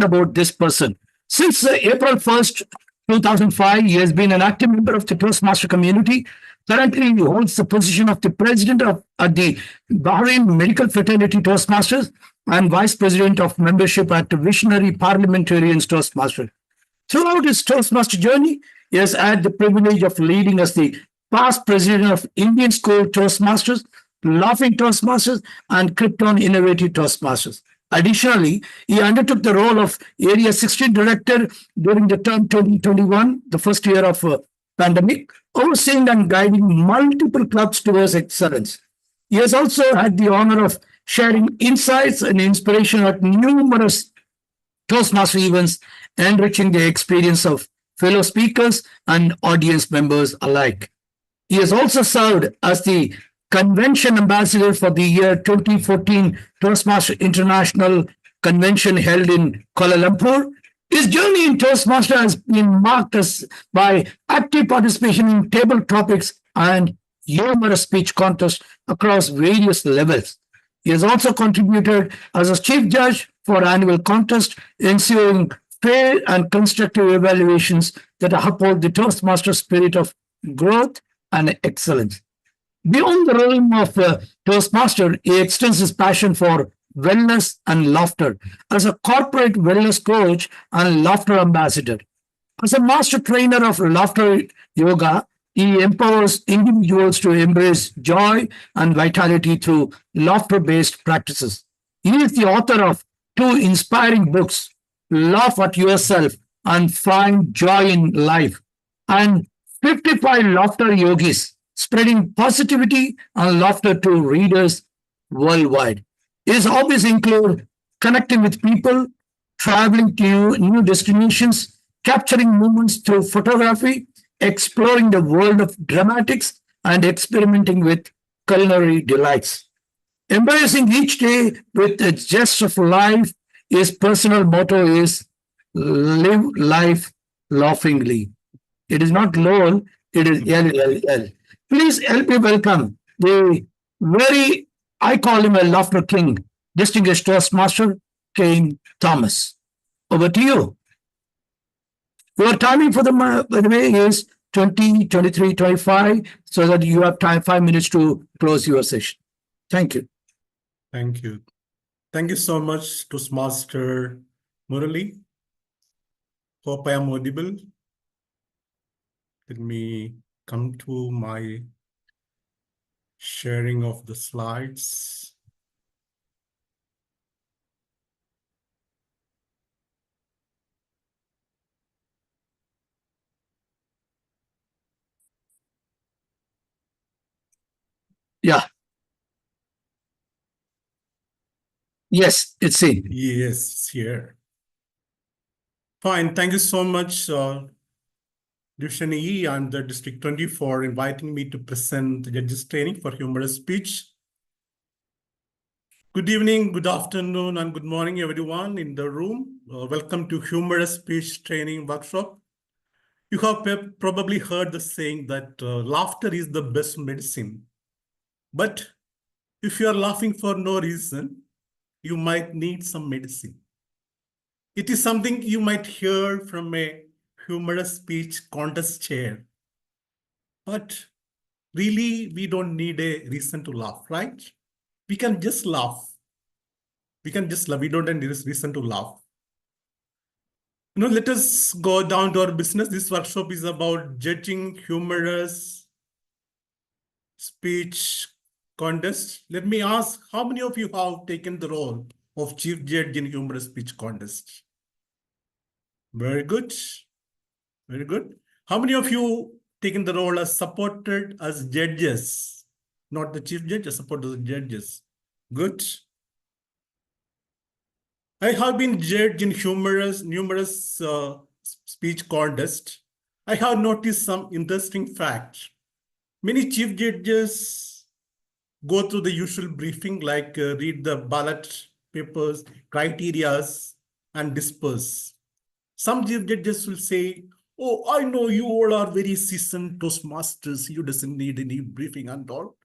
about this person. Since April 1st, 2005, he has been an active member of the Toastmaster community. Currently, he holds the position of the president of the Bahrain Medical Fraternity Toastmasters and vice president of membership at the Visionary Parliamentarians Toastmasters. Throughout his Toastmaster journey, he has had the privilege of leading as the past president of Indian School Toastmasters, Laughing Toastmasters, and Krypton Innovative Toastmasters. Additionally, he undertook the role of Area 16 Director during the term 2021, the first year of pandemic, overseeing and guiding multiple clubs towards excellence. He has also had the honor of sharing insights and inspiration at numerous Toastmaster events, enriching the experience of fellow speakers and audience members alike. He has also served as the convention ambassador for the year 2014 Toastmaster International Convention held in Kuala Lumpur. His journey in Toastmaster has been marked by active participation in table topics and humorous speech contests across various levels. He has also contributed as a chief judge for annual contest, ensuring fair and constructive evaluations that uphold the Toastmaster spirit of growth and excellence. Beyond the realm of Toastmaster, he extends his passion for wellness and laughter as a corporate wellness coach and laughter ambassador. As a master trainer of laughter yoga, he empowers individuals to embrace joy and vitality through laughter based practices. He is the author of two inspiring books, Laugh at Yourself and Find Joy in Life, and 55 Laughter Yogis, spreading positivity and laughter to readers worldwide. His hobbies include connecting with people, traveling to new destinations, capturing moments through photography, exploring the world of dramatics, and experimenting with culinary delights. Embracing each day with a zest of life, his personal motto is live life laughingly. It is not LOL, it is LLL. Please help me welcome the very, I call him a laughter king, distinguished Toastmaster, Keyem Thomas. Over to you. Your timing for by the way, is 20, 23, 25, so that you have time, 5 minutes to close your session. Thank you. Thank you. Thank you so much, Toastmaster Murali. Hope I am audible. Let me come to my sharing of the slides. Yeah. Yes, it's in. Yes, it's here. Fine. Thank you so much, Division E and the District 20 for inviting me to present the judges training for humorous speech. Good evening, good afternoon, and good morning, everyone in the room. Welcome to Humorous Speech Training Workshop. You have probably heard the saying that laughter is the best medicine. But if you are laughing for no reason, you might need some medicine. It is something you might hear from a humorous speech contest chair. But really, we don't need a reason to laugh, right? We can just laugh. We can just laugh. We don't need a reason to laugh. Let us go down to our business. This workshop is about judging humorous speech contest. Let me ask, how many of you have taken the role of chief judge in humorous speech contest? Very good. Very good. How many of you taken the role as supported as judges? Not the chief judge, as supported as judges. Good. I have been judged in numerous speech contests. I have noticed some interesting facts. Many chief judges go through the usual briefing, like read the ballot papers, criterias, and disperse. Some chief judges will say, oh, I know you all are very seasoned Toastmasters. You doesn't need any briefing and all.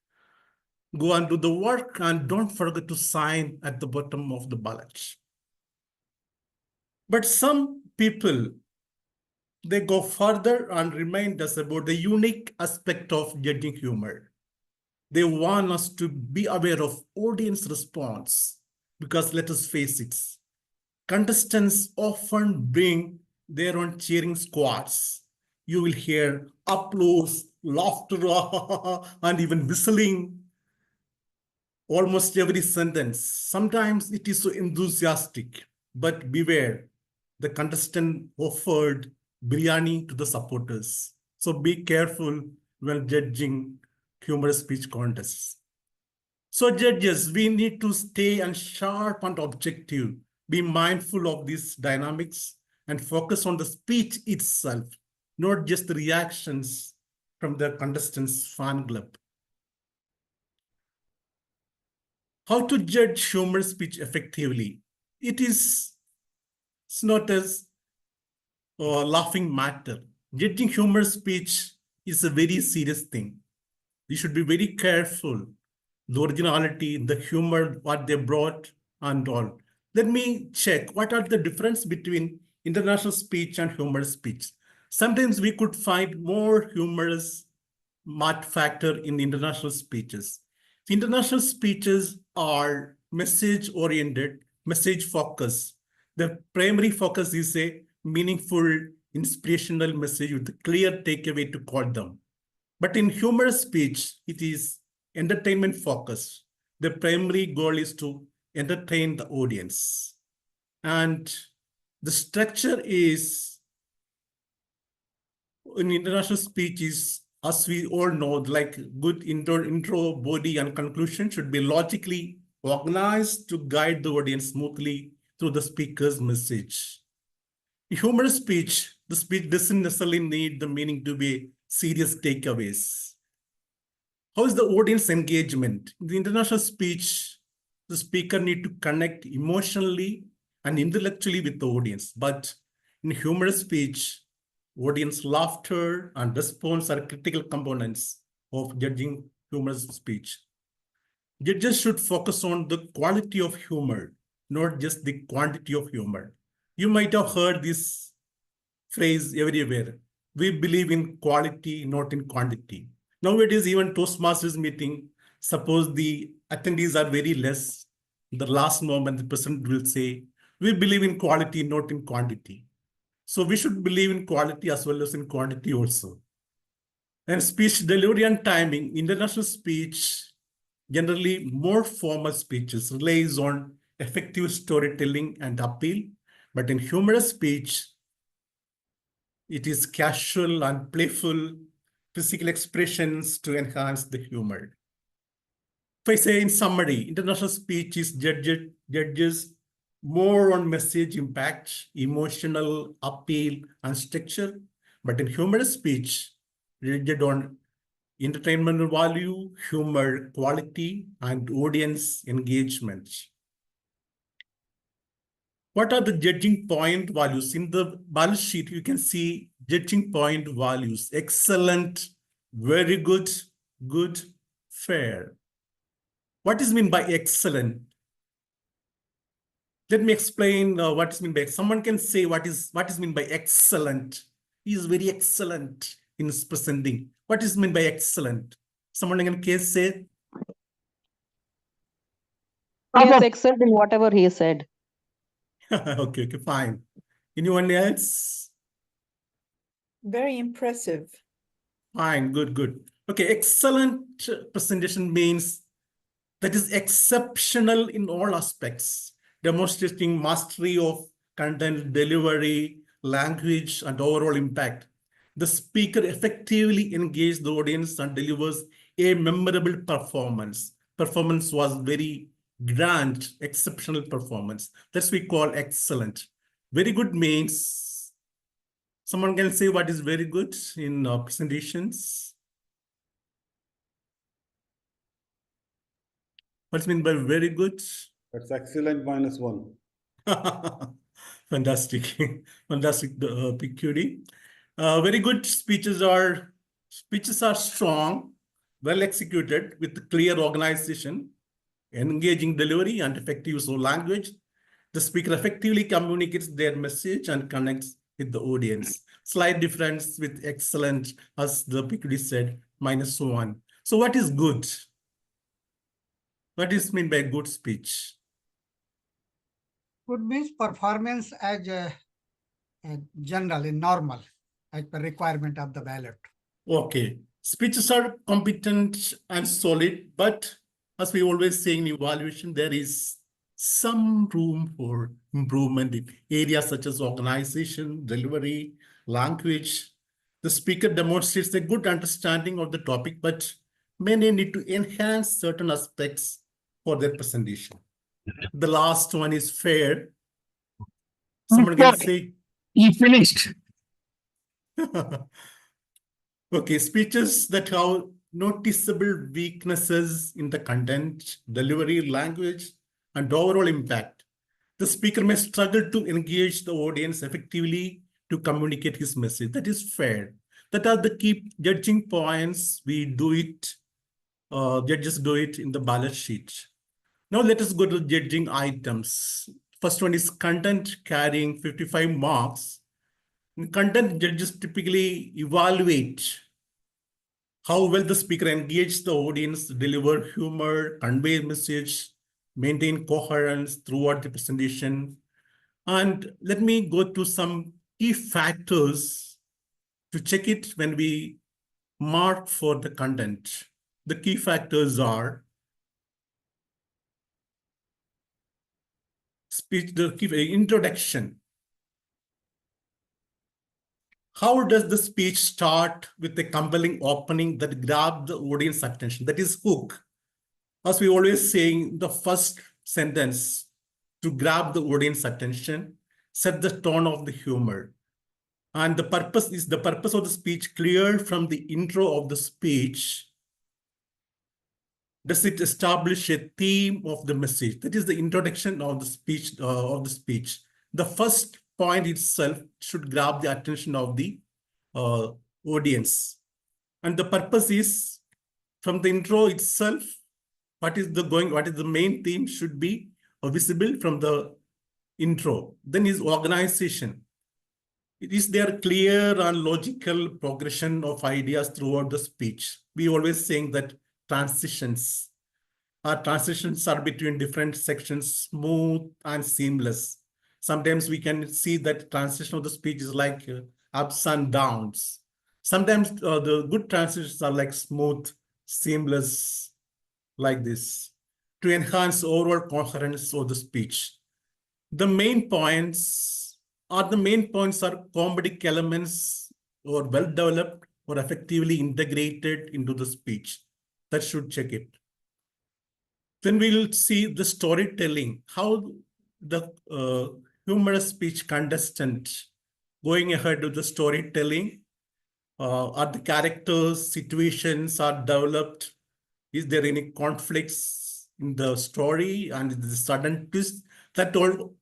Go and do the work and don't forget to sign at the bottom of the ballot. But some people, they go further and remind us about the unique aspect of judging humor. They want us to be aware of audience response because let us face it, contestants often bring their own cheering squads. You will hear applause, laughter, and even whistling almost every sentence. Sometimes it is so enthusiastic, but beware, the contestant offered biryani to the supporters. So be careful when judging humorous speech contests. So judges, we need to stay and sharp and objective, be mindful of these dynamics and focus on the speech itself, not just the reactions from the contestants' fan club. How to judge humorous speech effectively? It's not as a laughing matter. Judging humorous speech is a very serious thing. You should be very careful, the originality, the humor, what they brought and all. Let me check what are the difference between international speech and humorous speech. Sometimes we could find more humorous marked factor in international speeches. International speeches are message oriented, message focused. The primary focus is a meaningful, inspirational message with a clear takeaway to call them. But in humorous speech, it is entertainment focused. The primary goal is to entertain the audience. And the structure is in international speech is, as we all know, like good intro, body, and conclusion should be logically organized to guide the audience smoothly through the speaker's message. In humorous speech, the speech doesn't necessarily need the meaning to be serious takeaways. How is the audience engagement? In the international speech, the speaker need to connect emotionally and intellectually with the audience. But in humorous speech, audience laughter and response are critical components of judging humorous speech. Judges should focus on the quality of humor, not just the quantity of humor. You might have heard this phrase everywhere. We believe in quality, not in quantity. Nowadays, even Toastmasters meeting, suppose the attendees are very less, the last moment the president will say, we believe in quality, not in quantity. So we should believe in quality as well as in quantity also. And speech delivery and timing, international speech, generally more formal speeches relies on effective storytelling and appeal. But in humorous speech, it is casual and playful physical expressions to enhance the humor. If I say in summary, international speech is judges more on message impact, emotional appeal, and structure. But in humorous speech, judged on entertainment value, humor quality, and audience engagement. What are the judging point values? In the balance sheet, you can see judging point values. Excellent, very good, good, fair. What is meant by excellent? Let me explain what is meant by. Someone can say what is meant by excellent. He is very excellent in his presenting. What is meant by excellent? Someone can say. He has excelled in whatever he said. Okay, fine. Anyone else? Very impressive. Fine, good. Okay, excellent presentation means that is exceptional in all aspects, demonstrating mastery of content delivery, language, and overall impact. The speaker effectively engages the audience and delivers a memorable performance. Performance was very grand, exceptional performance. That's we call excellent. Very good means, someone can say what is very good in presentations. What's meant by very good? That's excellent -1. Fantastic, fantastic, PQD. Very good speeches are strong, well executed with clear organization, engaging delivery, and effective use of language. The speaker effectively communicates their message and connects with the audience. Slight difference with excellent, as the PQD said, -1. So what is good? What is meant by good speech? Good means performance as a general in normal, as per requirement of the ballot. Okay. Speeches are competent and solid, but as we always say in evaluation, there is some room for improvement in areas such as organization, delivery, language. The speaker demonstrates a good understanding of the topic, but may need to enhance certain aspects for their presentation. The last one is fair. Someone can say, He finished. okay, speeches that have noticeable weaknesses in the content, delivery, language, and overall impact. The speaker may struggle to engage the audience effectively to communicate his message. That is fair. That are the key judging points. We do it, judges do it in the ballot sheet. Now let us go to judging items. First one is content carrying 55 marks. In content, judges typically evaluate how well the speaker engaged the audience, deliver humor, convey message, maintain coherence throughout the presentation. And let me go to some key factors to check it when we mark for the content. The key factors are speech, the introduction. How does the speech start with a compelling opening that grabs the audience attention? That is hook. As we always say, the first sentence to grab the audience attention, set the tone of the humor. And the purpose of the speech clear from the intro of the speech? Does it establish a theme of the message? That is the introduction of the speech. The first point itself should grab the attention of the audience. And the purpose is, from the intro itself, what is the main theme should be visible from the intro. Then is organization. Is there clear and logical progression of ideas throughout the speech? We always saying that transitions are between different sections, smooth and seamless. Sometimes we can see that transition of the speech is like ups and downs. Sometimes the good transitions are like smooth, seamless, like this, to enhance overall coherence of the speech. The main points are comedic elements or well-developed or effectively integrated into the speech. That should check it. Then we'll see the storytelling, how the humorous speech contestant going ahead with the storytelling. Are the characters, situations are developed? Is there any conflicts in the story and the sudden twist? That all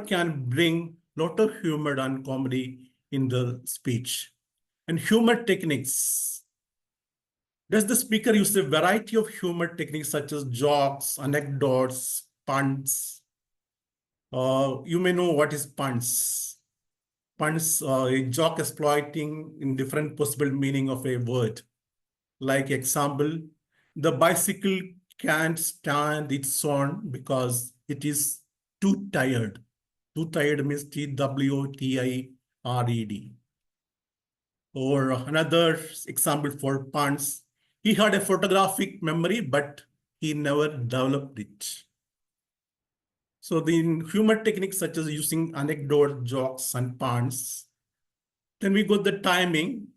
can bring a lot of humor and comedy in the speech. And humor techniques. Does the speaker use a variety of humor techniques such as jokes, anecdotes, puns? You may know what is puns. Puns, a joke exploiting in different possible meaning of a word. Like example, the bicycle can't stand its own because it is too tired. Too tired means TWOTIRED. Or another example for puns, he had a photographic memory, but he never developed it. So the humor techniques such as using anecdote, jokes, and puns. Then we got the timing.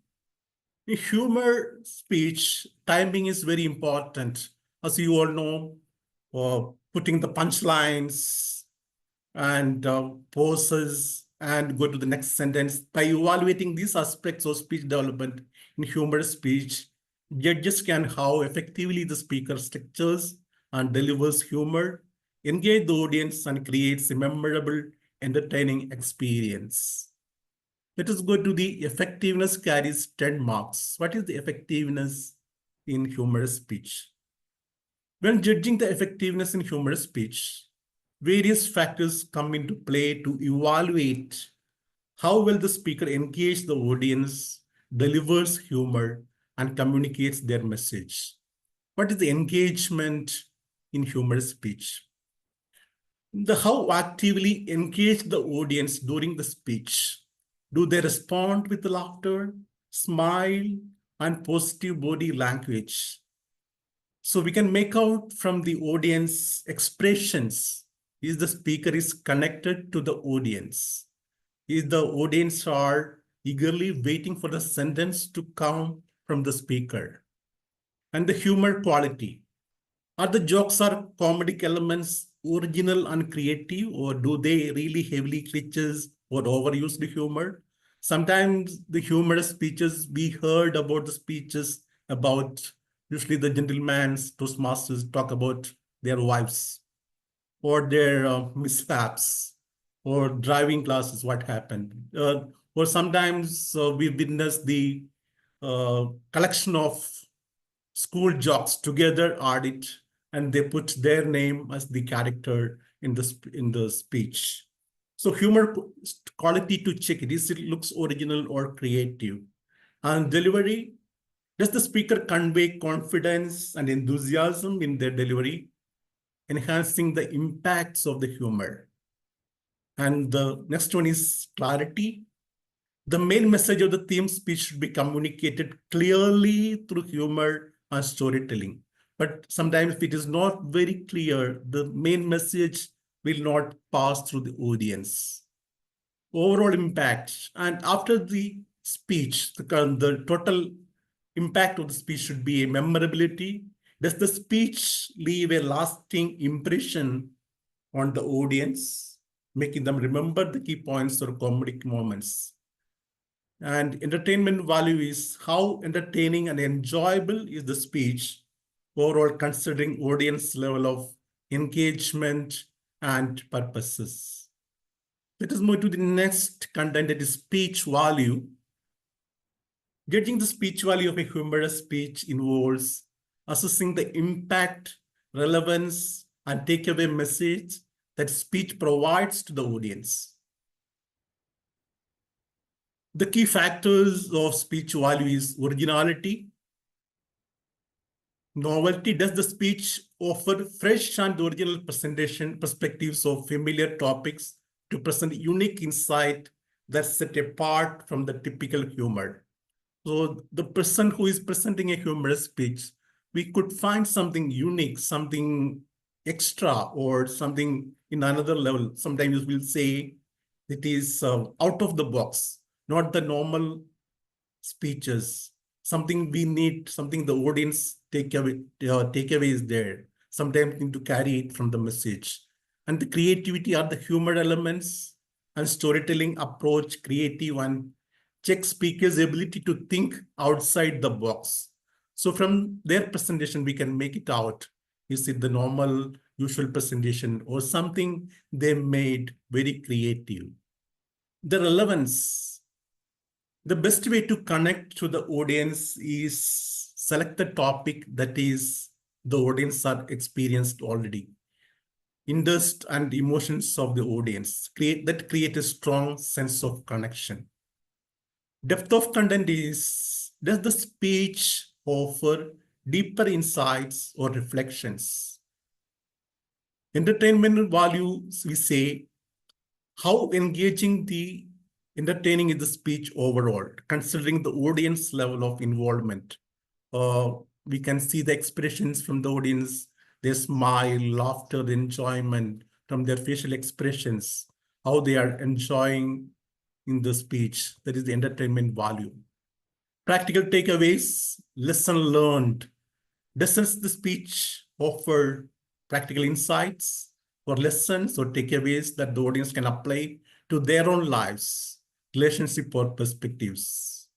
In humor speech, timing is very important. As you all know, putting the punchlines and pauses and go to the next sentence. By evaluating these aspects of speech development in humorous speech, judges can how effectively the speaker structures and delivers humor, engage the audience, and creates a memorable, entertaining experience. Let us go to the effectiveness carries 10 marks. What is the effectiveness in humorous speech? When judging the effectiveness in humorous speech, various factors come into play to evaluate how well the speaker engages the audience, delivers humor, and communicates their message. What is the engagement in humorous speech? How actively engage the audience during the speech. Do they respond with laughter, smile, and positive body language? So we can make out from the audience expressions, is the speaker is connected to the audience? Is the audience are eagerly waiting for the sentence to come from the speaker? And the humor quality. Are the jokes or comedic elements original and creative, or do they really heavily glitches or overuse the humor? Sometimes the humorous speeches, we heard about the speeches about, usually the gentlemen's Toastmasters talk about their wives or their mishaps or driving classes, what happened. Or sometimes we witness the collection of school jocks together audit, and they put their name as the character in the speech. So humor quality to check it, is it looks original or creative? And delivery, does the speaker convey confidence and enthusiasm in their delivery, enhancing the impacts of the humor? And the next one is clarity. The main message of the theme speech should be communicated clearly through humor and storytelling. But sometimes if it is not very clear, the main message will not pass through the audience. Overall impact. And after the speech, the total impact of the speech should be a memorability. Does the speech leave a lasting impression on the audience, making them remember the key points or comedic moments? And entertainment value is how entertaining and enjoyable is the speech overall, considering audience level of engagement and purposes. Let us move to the next content, that is speech value. Judging the speech value of a humorous speech involves assessing the impact, relevance, and takeaway message that speech provides to the audience. The key factors of speech value is originality, novelty. Does the speech offer fresh and original presentation perspectives of familiar topics to present unique insight that set apart from the typical humor? So the person who is presenting a humorous speech, we could find something unique, something extra, or something in another level. Sometimes we'll say it is out of the box, not the normal speeches. Something we need, something the audience takeaway is there. Sometimes need to carry it from the message. And the creativity are the humor elements and storytelling approach, creative and check speakers' ability to think outside the box. So from their presentation, we can make it out. Is it the normal, usual presentation or something they made very creative? The relevance. The best way to connect to the audience is select the topic that is the audience are experienced already. Interest and emotions of the audience create a strong sense of connection. Depth of content is, does the speech offer deeper insights or reflections? Entertainment values, we say, how engaging the entertaining is the speech overall, considering the audience level of involvement. We can see the expressions from the audience, their smile, laughter, enjoyment from their facial expressions, how they are enjoying in the speech. That is the entertainment value. Practical takeaways, lesson learned. Does the speech offer practical insights or lessons or takeaways that the audience can apply to their own lives, relationship or perspectives?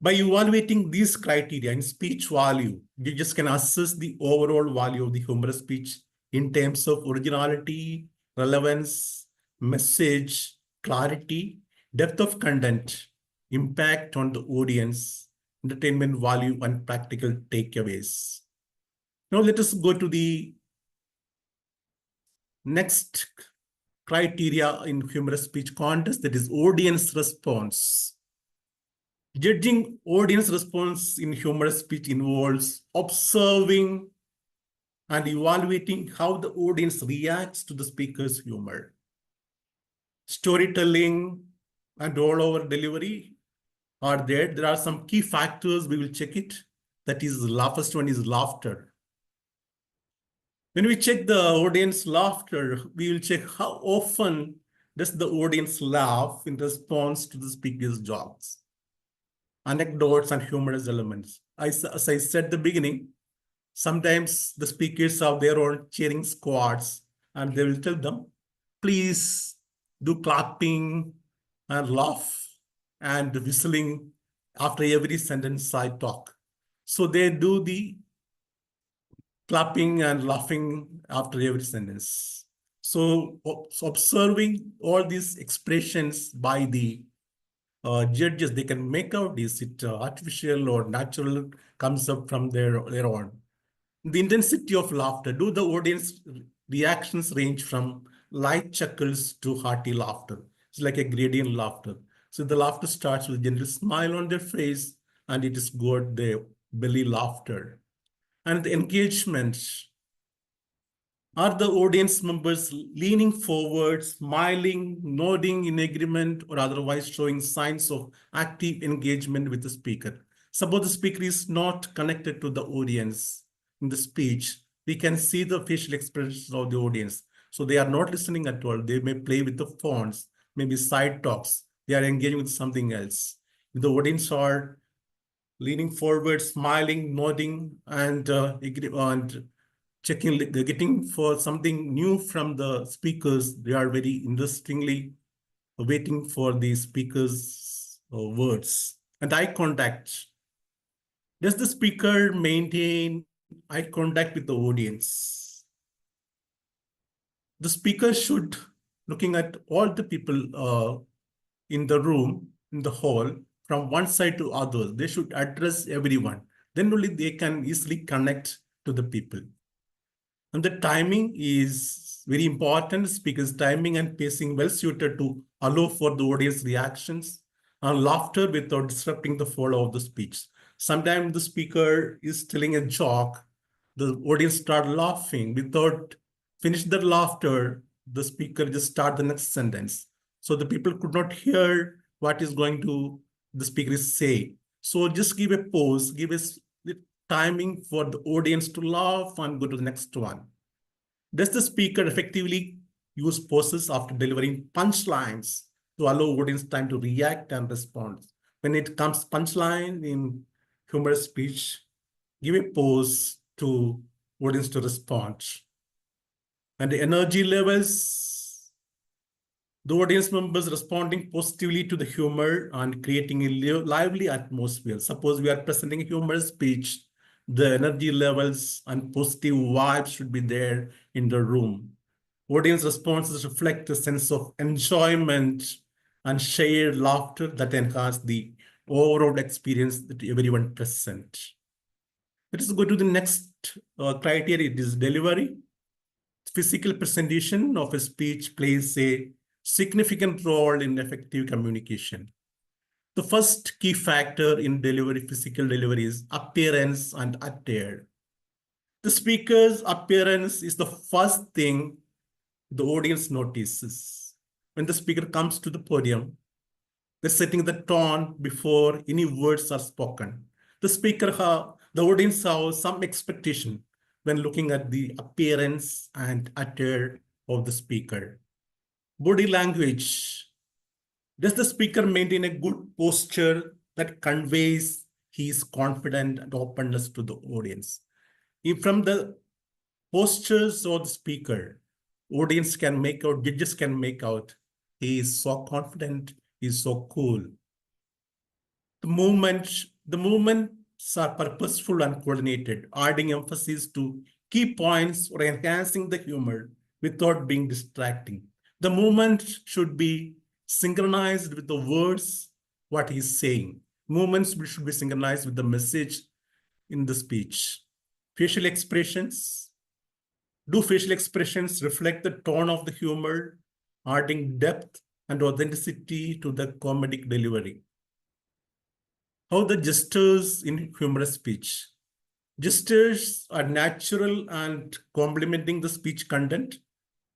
By evaluating these criteria in speech value, you just can assess the overall value of the humorous speech in terms of originality, relevance, message, clarity, depth of content, impact on the audience, entertainment value, and practical takeaways. Now let us go to the next criteria in humorous speech contest, that is audience response. Judging audience response in humorous speech involves observing and evaluating how the audience reacts to the speaker's humor. Storytelling and all-over delivery are there. There are some key factors, we will check it. That is, the first one is laughter. When we check the audience laughter, we will check how often does the audience laugh in response to the speaker's jokes, anecdotes, and humorous elements. As I said at the beginning, sometimes the speakers have their own cheering squads, and they will tell them, please do clapping and laugh and whistling after every sentence I talk. So they do the clapping and laughing after every sentence. So observing all these expressions by the judges, they can make out, is it artificial or natural, comes up from their own. The intensity of laughter. Do the audience reactions range from light chuckles to hearty laughter? It's like a gradient laughter. So the laughter starts with a gentle smile on their face, and it is got the belly laughter. And the engagement. Are the audience members leaning forward, smiling, nodding in agreement, or otherwise showing signs of active engagement with the speaker? Suppose the speaker is not connected to the audience in the speech, we can see the facial expressions of the audience. So they are not listening at all. They may play with the phones, maybe side talks. They are engaging with something else. If the audience are leaning forward, smiling, nodding, and checking, getting for something new from the speakers. They are very interestingly waiting for the speakers' words. And eye contact. Does the speaker maintain eye contact with the audience? The speaker should, looking at all the people in the room, in the hall, from one side to others, they should address everyone. Then only they can easily connect to the people. And the timing is very important. Speaker's timing and pacing well suited to allow for the audience reactions and laughter without disrupting the flow of the speech. Sometimes the speaker is telling a joke, the audience start laughing without finish the laughter, the speaker just start the next sentence. So the people could not hear what is going to the speaker is say. So just give a pause, give a timing for the audience to laugh and go to the next one. Does the speaker effectively use pauses after delivering punchlines to allow audience time to react and respond? When it comes punchline in humorous speech, give a pause to audience to respond. And the energy levels, the audience members responding positively to the humor and creating a lively atmosphere. Suppose we are presenting a humorous speech, the energy levels and positive vibes should be there in the room. Audience responses reflect a sense of enjoyment and shared laughter that enhance the overall experience that everyone present. Let us go to the next criteria. It is delivery. Physical presentation of a speech plays a significant role in effective communication. The first key factor in delivery, physical delivery, is appearance and attire. The speaker's appearance is the first thing the audience notices. When the speaker comes to the podium, they're setting the tone before any words are spoken. The audience has some expectation when looking at the appearance and attire of the speaker. Body language. Does the speaker maintain a good posture that conveys his confidence and openness to the audience? If from the postures of the speaker, audience can make out, judges can make out, he is so confident, he is so cool. The movements are purposeful and coordinated, adding emphasis to key points or enhancing the humor without being distracting. The movement should be synchronized with the words, what he's saying. Movements should be synchronized with the message in the speech. Facial expressions. Do facial expressions reflect the tone of the humor, adding depth and authenticity to the comedic delivery? How the gestures in humorous speech. Gestures are natural and complementing the speech content,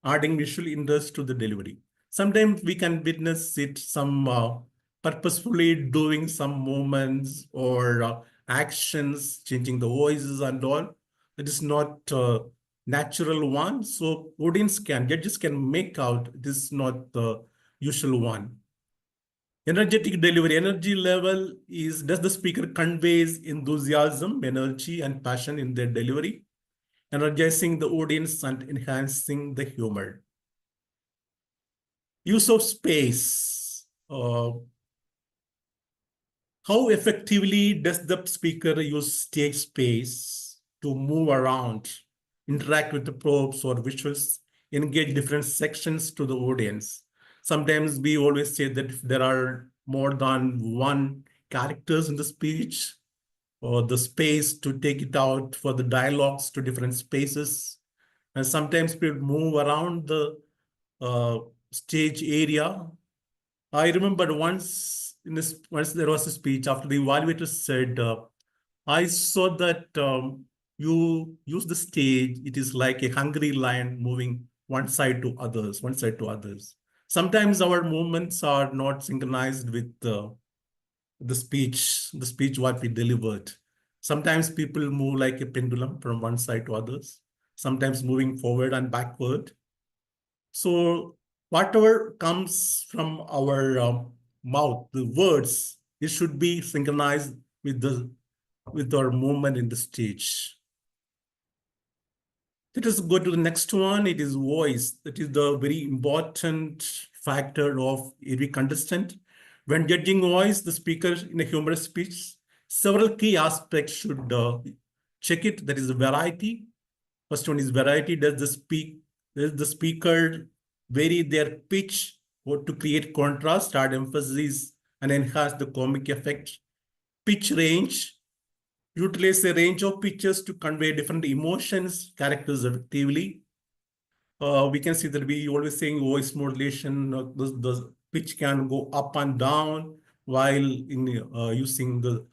adding visual interest to the delivery. Sometimes we can witness it some purposefully doing some movements or actions, changing the voices and all. It is not natural one. So judges can make out this is not the usual one. Energetic delivery, energy level is, does the speaker conveys enthusiasm, energy, and passion in their delivery, energizing the audience and enhancing the humor. Use of space. How effectively does the speaker use stage space to move around, interact with the props or visuals, engage different sections to the audience? Sometimes we always say that if there are more than one characters in the speech, or the space to take it out for the dialogues to different spaces. And sometimes people move around the stage area. I remember once there was a speech after the evaluator said, I saw that you use the stage. It is like a hungry lion moving one side to others, one side to others. Sometimes our movements are not synchronized with the speech what we delivered. Sometimes people move like a pendulum from one side to others, sometimes moving forward and backward. So whatever comes from our mouth, the words, it should be synchronized with our movement in the stage. Let us go to the next one. It is voice. That is the very important factor of every contestant. When judging voice, the speaker in a humorous speech, several key aspects should check it. That is the variety. First one is variety. Does the speaker vary their pitch or to create contrast, add emphasis, and enhance the comic effect? Pitch range. Utilize a range of pitches to convey different emotions, characters effectively. We can see that we always saying voice modulation, the pitch can go up and down while in using the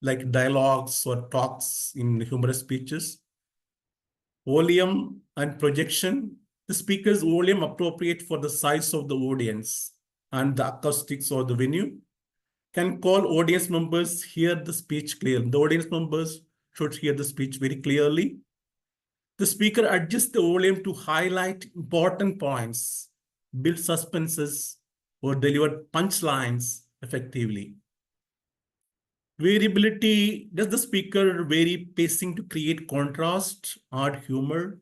like dialogues or talks in humorous speeches. Volume and projection. The speaker's volume appropriate for the size of the audience and the acoustics or the venue. Can call audience members hear the speech clearly. The audience members should hear the speech very clearly. The speaker adjusts the volume to highlight important points, build suspenses, or deliver punchlines effectively. Variability, does the speaker vary pacing to create contrast, add humor,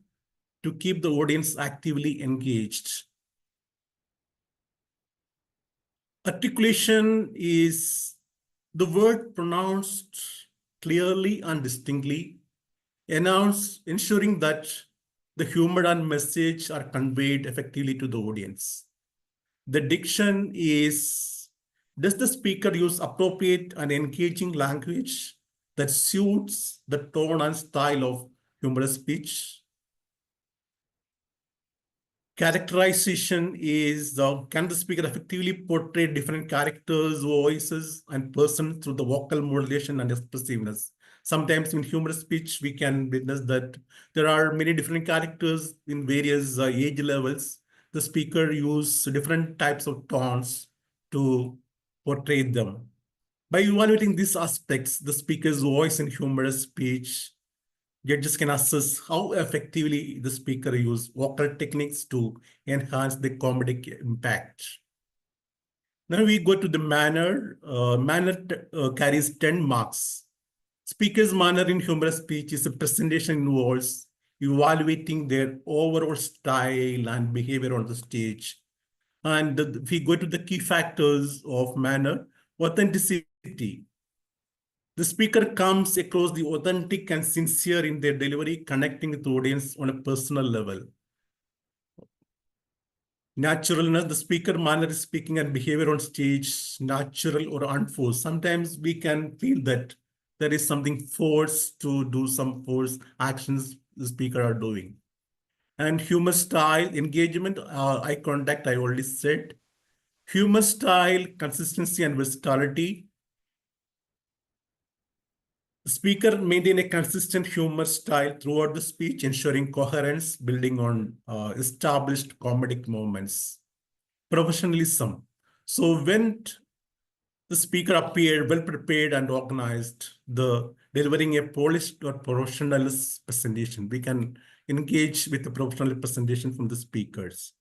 to keep the audience actively engaged? Articulation is the word pronounced clearly and distinctly, ensuring that the humor and message are conveyed effectively to the audience. The diction is, does the speaker use appropriate and engaging language that suits the tone and style of humorous speech? Characterization is, can the speaker effectively portray different characters, voices, and persons through the vocal modulation and expressiveness? Sometimes in humorous speech, we can witness that there are many different characters in various age levels. The speaker uses different types of tones to portray them. By evaluating these aspects, the speaker's voice in humorous speech, judges can assess how effectively the speaker uses vocal techniques to enhance the comedic impact. Now we go to the manner. Manner carries 10 marks. Speaker's manner in humorous speech is a presentation involves evaluating their overall style and behavior on the stage. And if we go to the key factors of manner, authenticity. The speaker comes across the authentic and sincere in their delivery, connecting with the audience on a personal level. Naturalness, the speaker manner is speaking and behavior on stage, natural or unforced. Sometimes we can feel that there is something forced to do some forced actions the speaker are doing. And humor style, engagement, eye contact, I already said. Humor style, consistency and versatility. The speaker maintain a consistent humor style throughout the speech, ensuring coherence, building on established comedic moments. Professionalism. So when the speaker appeared well prepared and organized, delivering a polished or professional presentation, we can engage with the professional presentation from the speakers.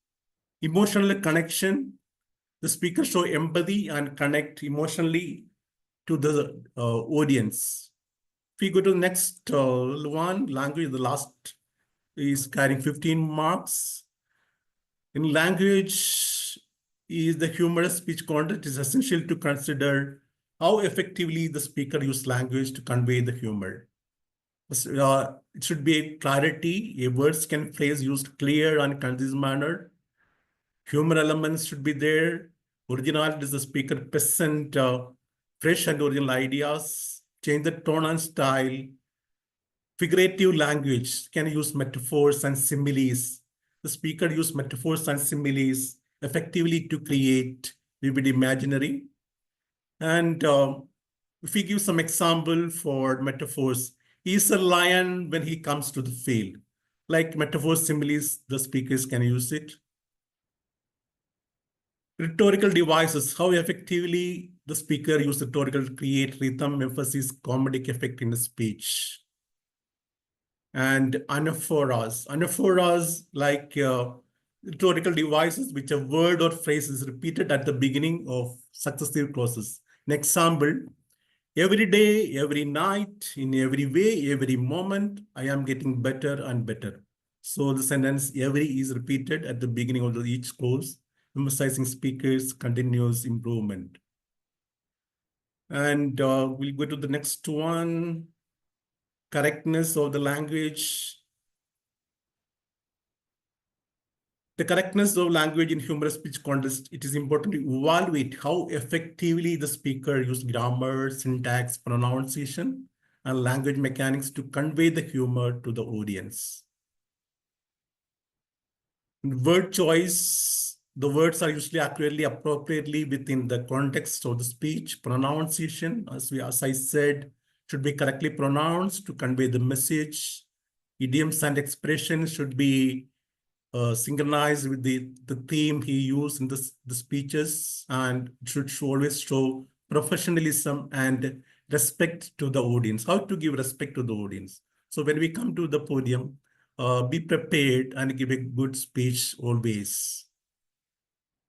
Emotional connection. The speaker show empathy and connect emotionally to the audience. If we go to the next one, language, the last is carrying 15 marks. In language, is the humorous speech content is essential to consider how effectively the speaker use language to convey the humor. It should be a clarity, a words can phrase used clear and concise manner. Humor elements should be there. Originality is the speaker present fresh and original ideas, change the tone and style. Figurative language can use metaphors and similes. The speaker use metaphors and similes effectively to create vivid imaginary. And if we give some example for metaphors, he's a lion when he comes to the field. Like metaphors, similes, the speakers can use it. Rhetorical devices, how effectively the speaker use rhetorical to create rhythm, emphasis, comedic effect in the speech. And anaphoras. Anaphoras like rhetorical devices which a word or phrase is repeated at the beginning of successive clauses. An example, every day, every night, in every way, every moment, I am getting better and better. So the sentence every is repeated at the beginning of each clause, emphasizing speaker's continuous improvement. And we'll go to the next one. Correctness of the language. The correctness of language in humorous speech contest, it is important to evaluate how effectively the speaker used grammar, syntax, pronunciation, and language mechanics to convey the humor to the audience. In word choice, the words are usually accurately, appropriately within the context of the speech. Pronunciation, as I said, should be correctly pronounced to convey the message. Idioms and expressions should be synchronized with the theme he used in the speeches, and should always show professionalism and respect to the audience. How to give respect to the audience. So when we come to the podium, be prepared and give a good speech always.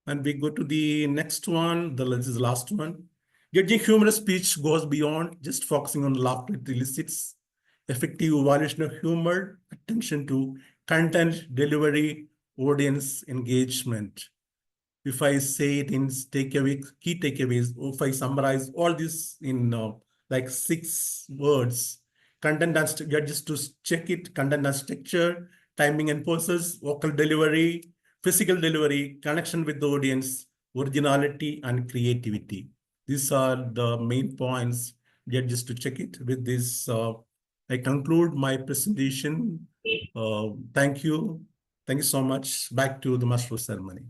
And we go to the next one. This is the last one. Judging humorous speech goes beyond just focusing on laughter. It elicits effective evaluation of humor, attention to content, delivery, audience engagement. If I say it in key takeaways, or if I summarize all this in like 6 words, content and just to check it, content and structure, timing and poses, vocal delivery, physical delivery, connection with the audience, originality, and creativity. These are the main points. Just to check it. With this, I conclude my presentation. Thank you. Thank you so much. Back to the master of ceremony.